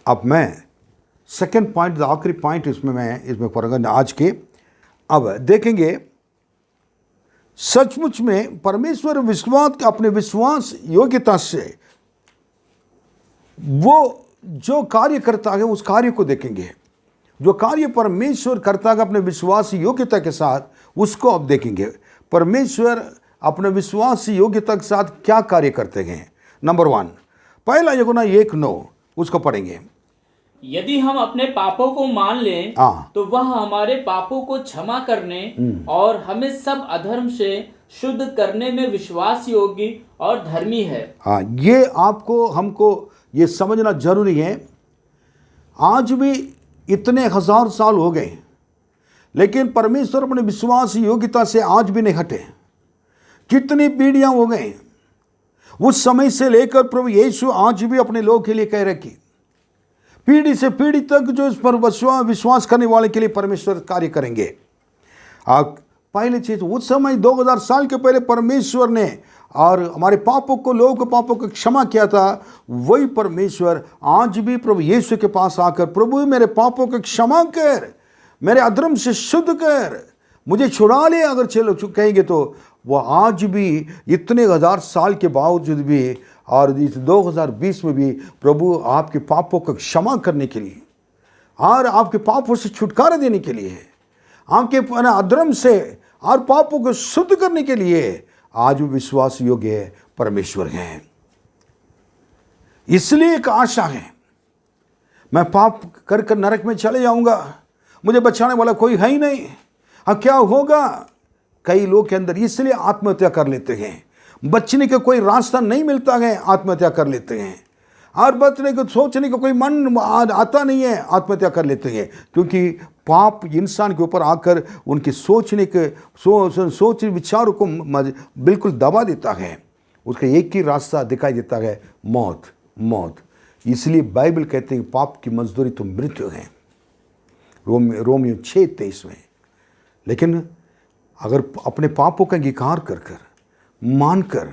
अब मैं second point, आखिरी पॉइंट इसमें पढ़ूंगा आज के। अब देखेंगे सचमुच में परमेश्वर अपने विश्वास योग्यता से वो जो कार्य करता है उस कार्य को देखेंगे। जो कार्य परमेश्वर करता है अपने विश्वास योग्यता के साथ, उसको अब देखेंगे। परमेश्वर अपने विश्वास योग्यता के साथ क्या कार्य करते हैं। नंबर 1, पहला यूहन्ना 1:9 उसको पढ़ेंगे। यदि हम अपने पापों को मान लें तो वह हमारे पापों को क्षमा करने और हमें सब अधर्म से शुद्ध करने में विश्वास योग्य और धर्मी है। हाँ, ये आपको हमको ये समझना जरूरी है। आज भी इतने हजार साल हो गए, लेकिन परमेश्वर अपने विश्वास योग्यता से आज भी नहीं हटे। कितनी पीढ़ियां हो गए, उस समय से लेकर प्रभु यीशु आज भी अपने लोगों के लिए कह रहे कि पीढ़ी से पीढ़ी तक जो इस पर विश्वास करने वाले के लिए परमेश्वर कार्य करेंगे। आप पहली चीज, उस समय 2000 साल के पहले परमेश्वर ने और हमारे पापों को, लोगों के पापों को क्षमा किया था। वही परमेश्वर आज भी प्रभु यीशु के पास आकर, प्रभु मेरे पापों को क्षमा कर, मेरे अधर्म से शुद्ध कर, मुझे छुड़ा ले, अगर चलो कहेंगे तो वह आज भी इतने हजार साल के बावजूद भी और इस 2020 में भी प्रभु आपके पापों को क्षमा करने के लिए और आपके पापों से छुटकारा देने के लिए, आपके अधर्म से और पापों को शुद्ध करने के लिए आज भी विश्वास योग्य परमेश्वर हैं। इसलिए एक आशा है, मैं पाप कर कर नरक में चले जाऊंगा, मुझे बचाने वाला कोई है ही नहीं, अब क्या होगा। कई लोग के अंदर इसलिए आत्महत्या कर लेते हैं, बचने का कोई रास्ता नहीं मिलता है, आत्महत्या कर लेते हैं। और बचने को सोचने का कोई मन आता नहीं है, आत्महत्या कर लेते हैं। क्योंकि पाप इंसान के ऊपर आकर उनके सोचने के सोच विचारों को बिल्कुल दबा देता है। उसका एक ही रास्ता दिखाई देता है, मौत, मौत। इसलिए बाइबल कहते हैं पाप की मजदूरी तो मृत्यु है, रोमियो 6:23 में। लेकिन अगर अपने पापों का अंगीकार कर कर, मानकर,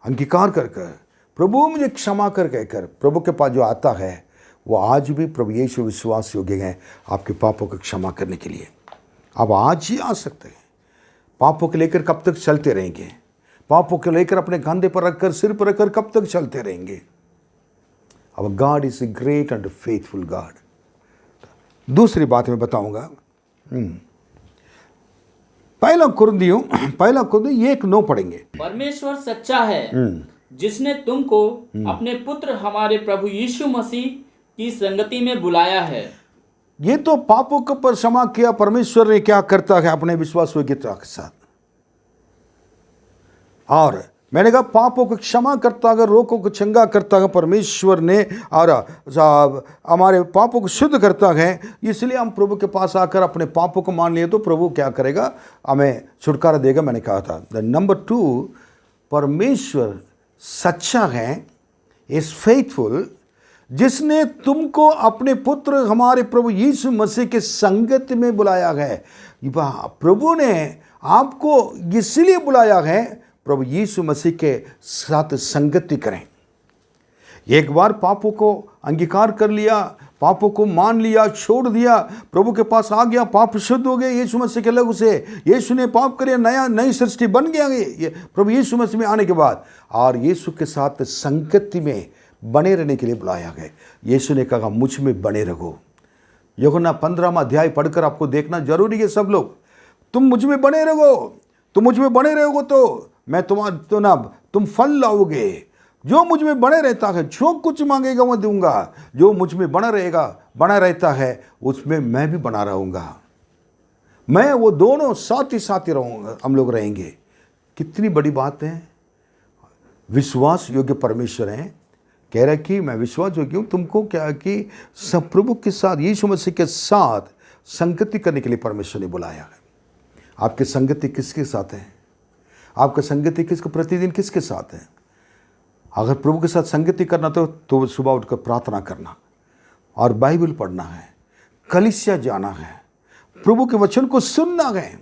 अंगीकार कर कर, प्रभु मुझे क्षमा कर कहकर प्रभु के पास जो आता है, वो आज भी प्रभु यीशु विश्वास योग्य है आपके पापों को क्षमा करने के लिए। आप आज ही आ सकते हैं। पापों को लेकर कब तक चलते रहेंगे? पापों को लेकर अपने कंधे पर रखकर, सिर पर रखकर कब तक चलते रहेंगे? अब God is a great and faithful God. दूसरी बात मैं बताऊंगा, पहला कुरिन्थियों 1:9 पढ़ेंगे। परमेश्वर सच्चा है जिसने तुमको अपने पुत्र हमारे प्रभु यीशु मसीह की संगति में बुलाया है। ये तो पापों को पर क्षमा किया परमेश्वर ने क्या करता है अपने विश्वास योग्यता के साथ। और मैंने कहा पापों को क्षमा करता है, रोगों को चंगा करता है परमेश्वर ने, और हमारे पापों को शुद्ध करता है। इसलिए हम प्रभु के पास आकर अपने पापों को मान लिए तो प्रभु क्या करेगा, हमें छुटकारा देगा। मैंने कहा था नंबर 2, परमेश्वर सच्चा है, इज फेथफुल, जिसने तुमको अपने पुत्र हमारे प्रभु यीशु मसीह के संगत में बुलाया है। प्रभु ने आपको इसलिए बुलाया है प्रभु यीशु मसीह के साथ संगति करें। एक बार पापों को अंगीकार कर लिया, पापों को मान लिया, छोड़ दिया, प्रभु के पास आ गया, पाप शुद्ध हो गए यीशु मसीह के लहू से। यीशु ने पाप करे, नई सृष्टि बन गया ये प्रभु यीशु मसीह में आने के बाद। और यीशु के साथ संगति में बने रहने के लिए बुलाया गया। यीशु ने कहा मुझ में बने रहो। यूहन्ना 15वां अध्याय पढ़कर आपको देखना जरूरी है। सब लोग, तुम मुझ में बने रहो, तुम मुझ में बने रहोगे तो मैं तुम फल लाओगे। जो मुझ में बने रहता है, जो कुछ मांगेगा मैं दूंगा। जो मुझ में बना रहता है, उसमें मैं भी बना रहूंगा। मैं वो दोनों साथ ही रहूंगा, हम लोग रहेंगे। कितनी बड़ी बात है। विश्वास योग्य परमेश्वर है, कह रहा कि मैं विश्वास योग्य हूं। तुमको क्या कि सब प्रभु के साथ, यीशु मसीह के साथ संगति करने के लिए परमेश्वर ने बुलाया है। आपकी संगति किसके साथ है? आपका संगति प्रतिदिन किसके साथ है? अगर प्रभु के साथ संगति करना तो सुबह उठकर प्रार्थना करना और बाइबल पढ़ना है, कलीसिया जाना है, प्रभु के वचन को सुनना है।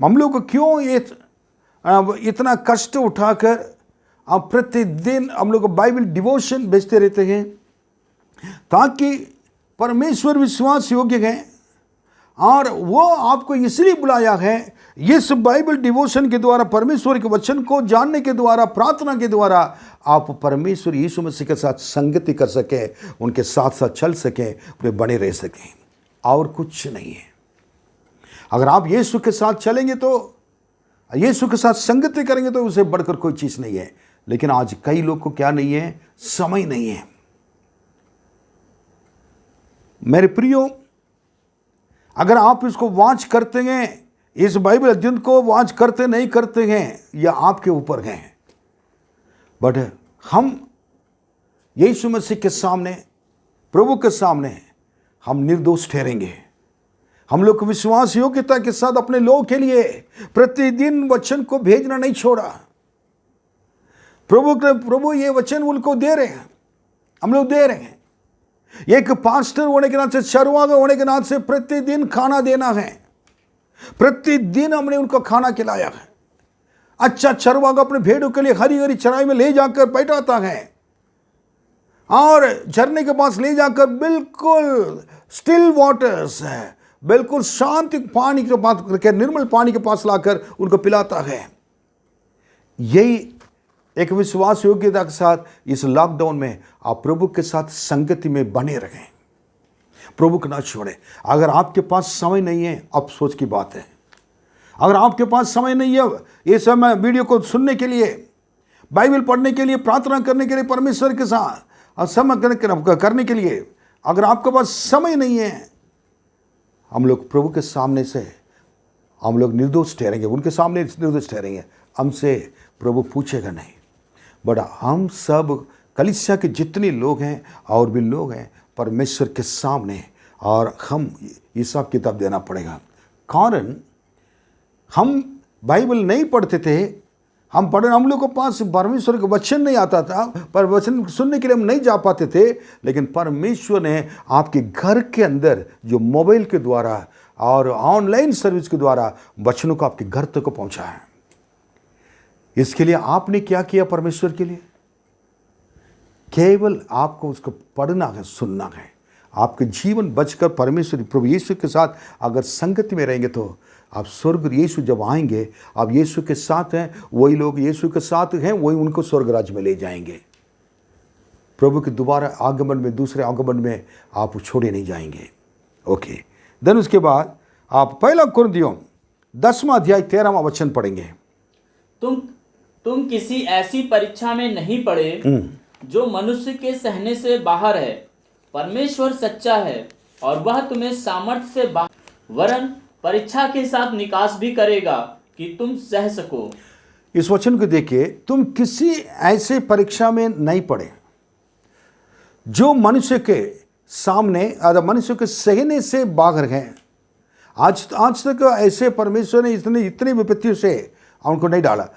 हम लोग को क्यों इतना कष्ट उठाकर अब प्रतिदिन हम लोग बाइबल डिवोशन भेजते रहते हैं? ताकि परमेश्वर विश्वास योग्य है और वो आपको इसलिए बुलाया है, इस बाइबल डिवोशन के द्वारा, परमेश्वर के वचन को जानने के द्वारा, प्रार्थना के द्वारा आप परमेश्वर यीशु मसीह के साथ संगति कर सकें, उनके साथ साथ चल सकें, वे बने रह सकें, और कुछ नहीं है। अगर आप यीशु के साथ चलेंगे तो, यीशु के साथ संगति करेंगे तो उसे बढ़कर कोई चीज़ नहीं है। लेकिन आज कई लोग को क्या नहीं है? समय नहीं है। मेरे प्रियो, अगर आप इसको वाच करते हैं, इस बाइबल अध्ययन को वाच करते नहीं करते हैं, यह आपके ऊपर है। बट हम यीशु मसीह के सामने, प्रभु के सामने हम निर्दोष ठहरेंगे। हम लोग विश्वास योग्यता के साथ अपने लोगों के लिए प्रतिदिन वचन को भेजना नहीं छोड़ा। प्रभु ये वचन उनको दे रहे हैं, हम लोग दे रहे हैं। एक पास्टर होने के नाते, चरवाहा होने के नाते से प्रतिदिन खाना देना है। प्रतिदिन हमने उनको खाना खिलाया है। अच्छा चरवाहा अपने भेड़ों के लिए हरी हरी चराई में ले जाकर बैठाता है और झरने के पास ले जाकर बिल्कुल स्टिल वाटर्स है, बिल्कुल शांति पानी के पास, निर्मल पानी के पास लाकर उनको पिलाता है। यही एक विश्वास योग्यता के साथ इस लॉकडाउन में आप प्रभु के साथ संगति में बने रहें, प्रभु को ना छोड़ें। अगर आपके पास समय नहीं है, अफसोस की बात है। अगर आपके पास समय नहीं है ये समय वीडियो को सुनने के लिए, बाइबल पढ़ने के लिए, प्रार्थना करने के लिए, परमेश्वर के साथ समय करने के लिए, अगर आपके पास समय नहीं है, हम लोग प्रभु के सामने से हम लोग निर्दोष ठहरेंगे, उनके सामने निर्दोष ठहरेंगे। हमसे प्रभु पूछेगा नहीं। बट हम सब कलीसिया के जितने लोग हैं और भी लोग हैं परमेश्वर के सामने, और हम हिसाब किताब देना पड़ेगा। कारण हम बाइबल नहीं पढ़ते थे, हम लोग के पास परमेश्वर का वचन नहीं आता था, पर वचन सुनने के लिए हम नहीं जा पाते थे। लेकिन परमेश्वर ने आपके घर के अंदर जो मोबाइल के द्वारा और ऑनलाइन सर्विस के द्वारा वचनों को आपके घर तक पहुंचाया है। इसके लिए आपने क्या किया? परमेश्वर के लिए केवल आपको उसको पढ़ना है, सुनना है। आपके जीवन बचकर परमेश्वर प्रभु यीशु के साथ अगर संगति में रहेंगे तो आप स्वर्ग, यीशु जब आएंगे, आप यीशु के साथ हैं, वही लोग यीशु के साथ हैं, वही उनको स्वर्ग राज्य में ले जाएंगे। प्रभु के दोबारा आगमन में, दूसरे आगमन में आप छोड़े नहीं जाएंगे। ओके, देन उसके बाद आप पहला कुरिन्थियों 10वां अध्याय 13वां वचन पढ़ेंगे। तुम किसी ऐसी परीक्षा में नहीं पड़े जो मनुष्य के सहने से बाहर है। परमेश्वर सच्चा है और वह तुम्हें सामर्थ्य से बाहर वरन परीक्षा के साथ निकास भी करेगा कि तुम सह सको। इस वचन को देखिए, तुम किसी ऐसे परीक्षा में नहीं पड़े जो मनुष्य के सामने, मनुष्य के सहने से बाहर है। आज तक ऐसे परमेश्वर ने इतनी विपत्तियों से उनको नहीं डाला।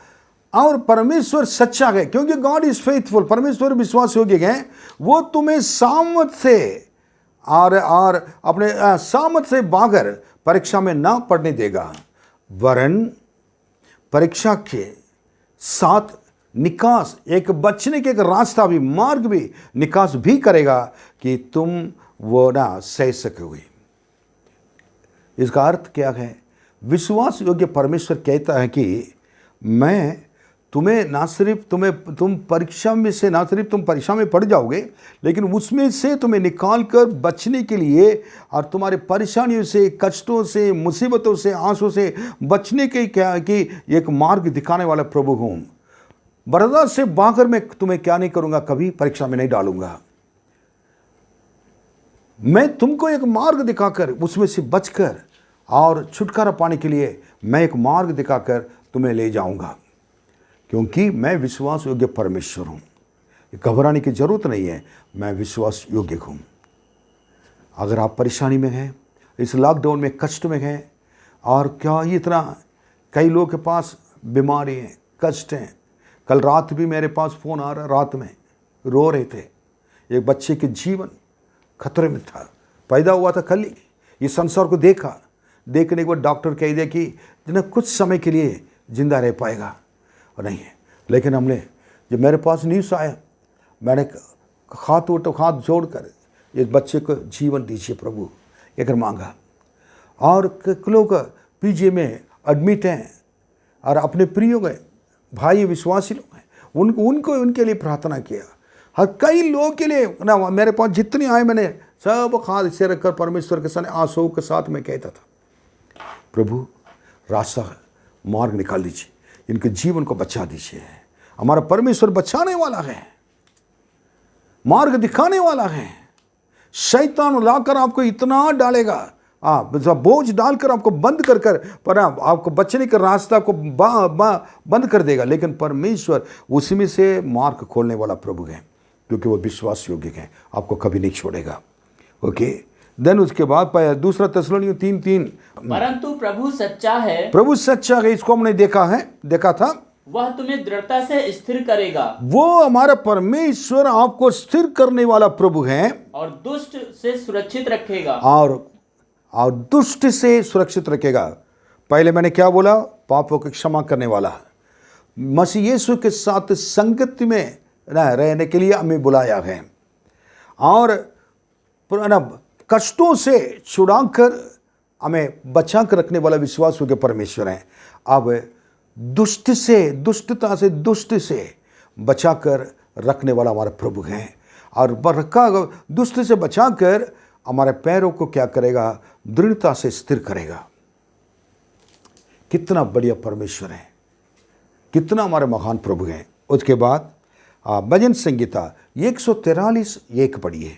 और परमेश्वर सच्चा है, क्योंकि गॉड इज फेथफुल। परमेश्वर विश्वास योग्य है। वो तुम्हें सामर्थ से और अपने सामर्थ से बाहर परीक्षा में ना पढ़ने देगा, वरन परीक्षा के साथ निकास, एक बचने के एक रास्ता भी, मार्ग भी, निकास भी करेगा कि तुम वो ना सह सकोगे। इसका अर्थ क्या है? विश्वास योग्य परमेश्वर कहता है कि मैं तुम्हें ना सिर्फ तुम परीक्षा में से, ना सिर्फ तुम परीक्षा में पड़ जाओगे, लेकिन उसमें से तुम्हें निकाल कर बचने के लिए और तुम्हारे परेशानियों से, कष्टों से, मुसीबतों से, आंसू से बचने के क्या कि एक मार्ग दिखाने वाला प्रभु हूँ। बरदा से बाहर मैं तुम्हें क्या नहीं करूँगा, कभी परीक्षा में नहीं डालूंगा। मैं तुमको एक मार्ग दिखाकर उसमें से बचकर और छुटकारा पाने के लिए मैं एक मार्ग दिखाकर तुम्हें ले जाऊंगा, क्योंकि मैं विश्वास योग्य परमेश्वर हूँ। घबराने की जरूरत नहीं है, मैं विश्वास योग्य हूँ। अगर आप परेशानी में हैं, इस लॉकडाउन में कष्ट में हैं, और क्या इतना कई लोगों के पास बीमारी है, कष्ट हैं। कल रात भी मेरे पास फ़ोन आ रहा, रात में रो रहे थे। एक बच्चे के जीवन खतरे में था, पैदा हुआ था कल ही। इस संसार को देखने के बाद डॉक्टर कह दिया कि जिन्हें कुछ समय के लिए जिंदा रह पाएगा, और नहीं है। लेकिन हमने जब मेरे पास न्यूज़ आया, मैंने हाथ जोड़कर इस बच्चे को जीवन दीजिए प्रभु, एक मांगा। और लोग पीजी में एडमिट हैं और अपने प्रियो गए भाई विश्वासी लोग हैं, उनको उनके लिए प्रार्थना किया। हर कई लोगों के लिए ना, मेरे पास जितने आए मैंने सब हाथ से रखकर परमेश्वर के सामने आंसू के साथ मैं कहता था, प्रभु रास्ता मार्ग निकाल दीजिए, इनके जीवन को बचा दीजिए। हमारा परमेश्वर बचाने वाला है, मार्ग दिखाने वाला है। शैतान लाकर आपको इतना डालेगा, बोझ डालकर आपको बंद कर पर आपको बचने का रास्ता को बंद कर देगा, लेकिन परमेश्वर उसी में से मार्ग खोलने वाला प्रभु है, क्योंकि वो विश्वास योग्य है, आपको कभी नहीं छोड़ेगा। ओके, देन उसके बाद दूसरा थिस्सलुनीकियों 3:3, परंतु प्रभु सच्चा है, प्रभु सच्चा है, इसको हमने देखा था, वह तुम्हें दृढ़ता से स्थिर करेगा। वो हमारा परमेश्वर आपको स्थिर करने वाला प्रभु है, और दुष्ट से सुरक्षित रखेगा, और दुष्ट से सुरक्षित रखेगा। पहले मैंने क्या बोला, पापों की क्षमा करने वाला, मसीह यीशु के साथ संगति में रहने के लिए हमें बुलाया है, और कष्टों से छुड़ाकर हमें बचा कर रखने वाला विश्वास योग्य परमेश्वर है। अब दुष्ट से बचाकर रखने वाला हमारा प्रभु है, और दुष्ट से बचाकर हमारे पैरों को क्या करेगा, दृढ़ता से स्थिर करेगा। कितना बढ़िया परमेश्वर है, कितना हमारे महान प्रभु हैं। उसके बाद भजन संगीता 143:1 पढ़िए।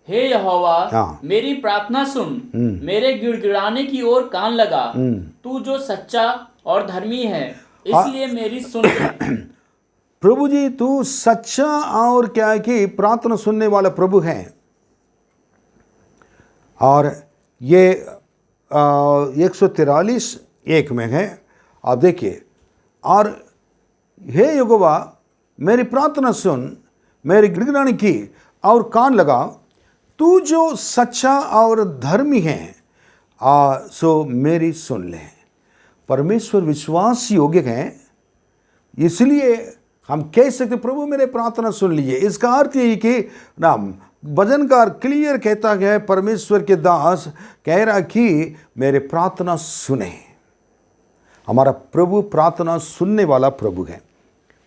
हे यहोवा, मेरी प्रार्थना सुन, मेरे गिड़गिड़ाने की ओर कान लगा। तू जो सच्चा और धर्मी है, इसलिए मेरी सुन। प्रभु जी, तू सच्चा और क्या है कि प्रार्थना सुनने वाला प्रभु है। और ये 143:1 में है, आप देखिए। और हे यहोवा, मेरी प्रार्थना सुन, मेरी गिड़गिड़ाने की और कान लगा। तू जो सच्चा और धर्मी है, सो मेरी सुन ले। परमेश्वर विश्वास योग्य है, इसलिए हम कह सकते प्रभु मेरे प्रार्थना सुन लीजिए। इसका अर्थ यही कि ना, भजनकार क्लियर कहता है, परमेश्वर के दास कह रहा कि मेरे प्रार्थना सुने। हमारा प्रभु प्रार्थना सुनने वाला प्रभु है,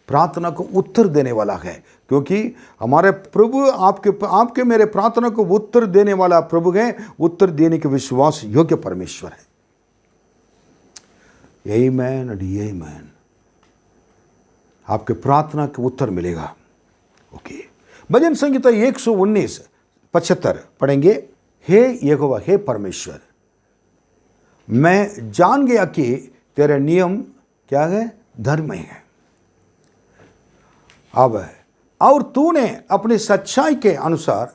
प्रार्थना को उत्तर देने वाला है, क्योंकि हमारे प्रभु आपके मेरे प्रार्थना को उत्तर देने वाला प्रभु है, उत्तर देने के विश्वास योग्य परमेश्वर है। यही मैन आपके प्रार्थना के उत्तर मिलेगा। ओके, भजन संगीता 119:75 पढ़ेंगे। हे यहोवा, हे परमेश्वर, मैं जान गया कि तेरे नियम क्या है, धर्म है। अब और तूने अपनी सच्चाई के अनुसार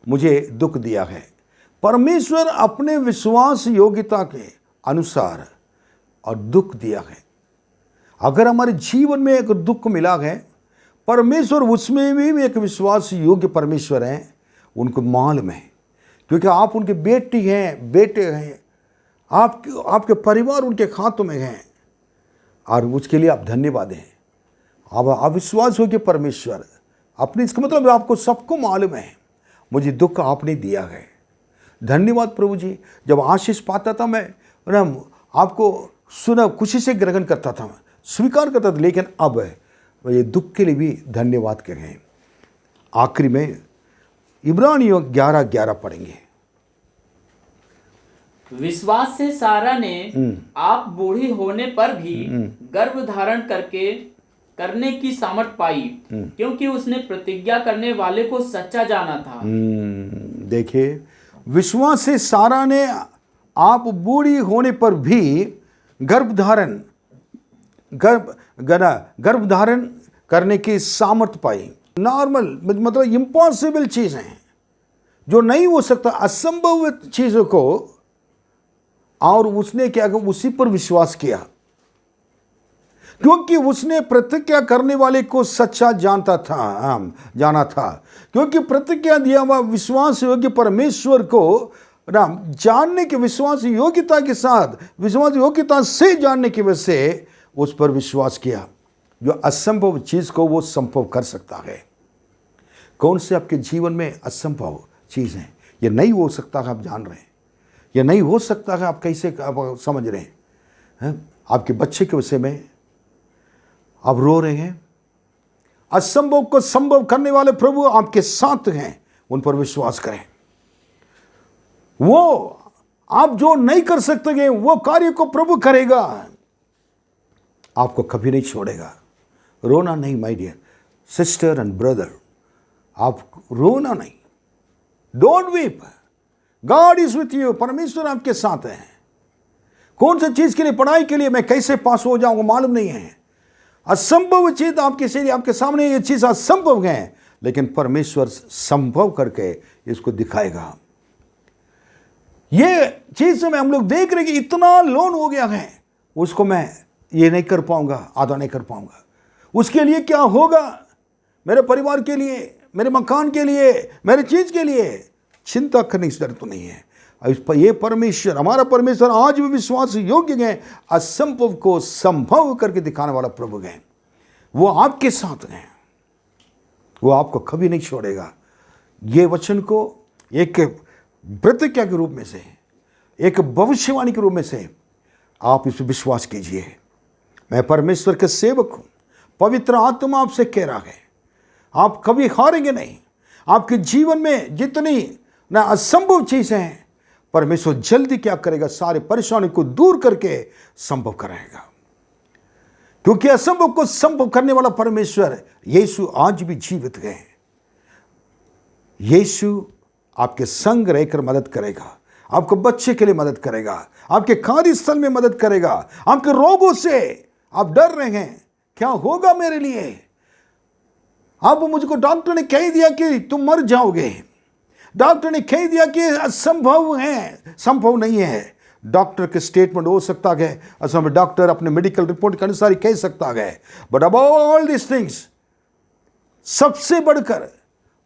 मुझे दुख दिया है। परमेश्वर अपने विश्वास योग्यता के अनुसार और दुख दिया है। अगर हमारे जीवन में एक दुख मिला है, परमेश्वर उसमें भी एक विश्वास योग्य परमेश्वर हैं, उनको मालूम है, क्योंकि आप उनके बेटी हैं, बेटे हैं, आपके परिवार उनके हाथों में हैं, और उसके लिए आप धन्यवाद हैं। अब अविश्वास योग्य परमेश्वर अपने, इसका मतलब आपको सबको मालूम है, मुझे दुख आपने दिया है। धन्यवाद प्रभु जी। जब आशीष पाता था मैं आपको सुना, खुशी से ग्रहण करता था, मैं स्वीकार करता था, लेकिन अब ये दुख के लिए भी धन्यवाद करें। आखिरी में इब्रानियों 11:11 पढ़ेंगे। विश्वास से सारा ने आप बूढ़ी होने पर भी गर्भ धारण करने की सामर्थ पाई, क्योंकि उसने प्रतिज्ञा करने वाले को सच्चा जाना था। देखिए, विश्वास से सारा ने आप बूढ़ी होने पर भी गर्भ धारण करने की सामर्थ पाई। नॉर्मल मतलब इम्पॉसिबल चीज़ हैं, जो नहीं हो सकता, असंभव चीज़ों को, और उसने क्या किया, उसी पर विश्वास किया, क्योंकि उसने प्रतिज्ञा करने वाले को सच्चा जाना था। क्योंकि प्रतिज्ञा दिया हुआ विश्वास योग्य परमेश्वर को जानने की विश्वास योग्यता के साथ, विश्वास योग्यता से जानने की वजह से उस पर विश्वास किया। जो असंभव चीज़ को वो संभव कर सकता है। कौन से आपके जीवन में असंभव चीज़ हैं ये नहीं हो सकता है, आप जान रहे हैं। ये नहीं हो सकता है, आप कैसे आप समझ रहे हैं? आपके बच्चे के विषय में आप रो रहे हैं। असंभव को संभव करने वाले प्रभु आपके साथ हैं, उन पर विश्वास करें। वो आप जो नहीं कर सकते वो कार्य को प्रभु करेगा, आपको कभी नहीं छोड़ेगा। रोना नहीं my dear sister and brother, आप रोना नहीं, don't weep, God is with you. परमेश्वर आपके साथ है। कौन सी चीज के लिए, पढ़ाई के लिए मैं कैसे पास हो जाऊंगा मालूम नहीं है। असंभव चीज आपके सामने, ये चीज असंभव है, लेकिन परमेश्वर संभव करके इसको दिखाएगा। ये चीज में हम लोग देख रहे कि इतना लोन हो गया है, उसको मैं ये नहीं कर पाऊंगा, आधा नहीं कर पाऊंगा। उसके लिए क्या होगा, मेरे परिवार के लिए, मेरे मकान के लिए, मेरे चीज के लिए चिंता करने की जरूरत नहीं है। इस पर ये परमेश्वर, हमारा परमेश्वर आज भी विश्वास योग्य है, असंभव को संभव करके दिखाने वाला प्रभु है। वो आपके साथ है, वो आपको कभी नहीं छोड़ेगा। ये वचन को एक प्रतिज्ञा के रूप में से, एक भविष्यवाणी के रूप में से आप इस पर विश्वास कीजिए। मैं परमेश्वर के सेवक हूं, पवित्र आत्मा आपसे कह रहा है, आप कभी हारेंगे नहीं। आपके जीवन में जितनी ना असंभव चीजें हैं, परमेश्वर जल्दी क्या करेगा, सारे परेशानी को दूर करके संभव कराएगा। क्योंकि असंभव को संभव करने वाला परमेश्वर यीशु आज भी जीवित है। यीशु आपके संग रहकर मदद करेगा, आपको बच्चे के लिए मदद करेगा, आपके कार्यस्थल में मदद करेगा। आपके रोगों से आप डर रहे हैं, क्या होगा मेरे लिए, अब मुझको डॉक्टर ने कह दिया कि तुम मर जाओगे, डॉक्टर ने कह दिया कि असंभव है, संभव नहीं है। डॉक्टर के स्टेटमेंट हो सकता है, असल में डॉक्टर अपने मेडिकल रिपोर्ट के अनुसार ही कह सकता है, but above all this things, सबसे बढ़कर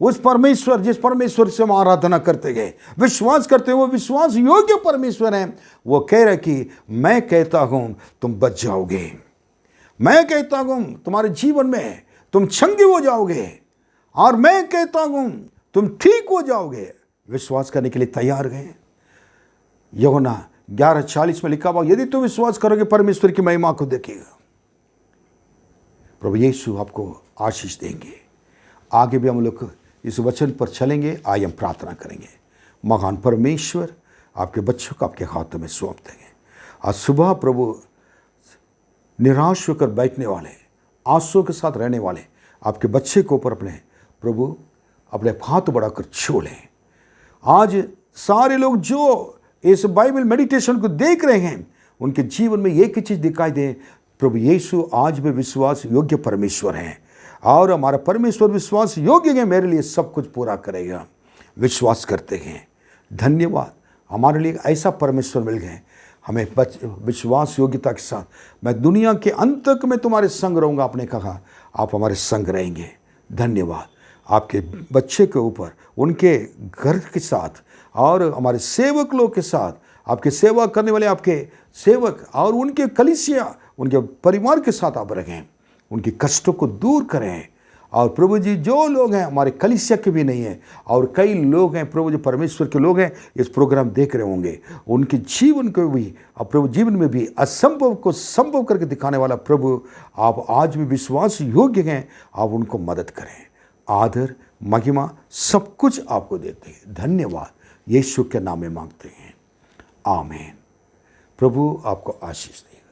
उस परमेश्वर, जिस परमेश्वर से हम आराधना करते गए, विश्वास करते हैं, वो विश्वास योग्य परमेश्वर है। वो कह रहे कि मैं कहता हूं तुम बच जाओगे, मैं कहता हूं तुम्हारे जीवन में तुम चंगे हो जाओगे, और मैं कहता हूं तुम ठीक हो जाओगे। विश्वास करने के लिए तैयार गए। यूहन्ना 11:40 में लिखा हुआ, यदि तुम विश्वास करोगे परमेश्वर की महिमा को देखेगा। प्रभु यीशु आपको आशीष देंगे। आगे भी हम लोग इस वचन पर चलेंगे। आइए हम प्रार्थना करेंगे। महान परमेश्वर, आपके बच्चों को आपके हाथों में सौंप देंगे। आज सुबह प्रभु निराश होकर बैठने वाले, आंसू के साथ रहने वाले आपके बच्चे के ऊपर अपने प्रभु अपने हाथ बढ़ाकर छू लें। आज सारे लोग जो इस बाइबल मेडिटेशन को देख रहे हैं, उनके जीवन में एक ही चीज़ दिखाई दे, प्रभु यीशु आज भी विश्वास योग्य परमेश्वर हैं, और हमारा परमेश्वर विश्वास योग्य है, मेरे लिए सब कुछ पूरा करेगा। विश्वास करते हैं। धन्यवाद, हमारे लिए ऐसा परमेश्वर मिल गए। हमें विश्वास योग्यता के साथ, मैं दुनिया के अंत तक मैं तुम्हारे संग रहूँगा, आपने कहा, आप हमारे संग रहेंगे। धन्यवाद आपके बच्चे के ऊपर, उनके घर के साथ, और हमारे सेवक लोग के साथ, आपके सेवा करने वाले आपके सेवक और उनके कलीसिया, उनके परिवार के साथ आप रहें, उनके कष्टों को दूर करें। और प्रभु जी, जो लोग हैं हमारे कलीसिया के भी नहीं हैं, और कई लोग हैं प्रभु जी परमेश्वर के लोग हैं, इस प्रोग्राम देख रहे होंगे, उनके जीवन को भी, और प्रभु जीवन में भी असंभव को संभव करके दिखाने वाला प्रभु, आप आज भी विश्वास योग्य हैं। आप उनको मदद करें। आदर, महिमा सब कुछ आपको देते हैं। धन्यवाद, यीशु के नाम में मांगते हैं, आमीन। प्रभु आपको आशीष देगा।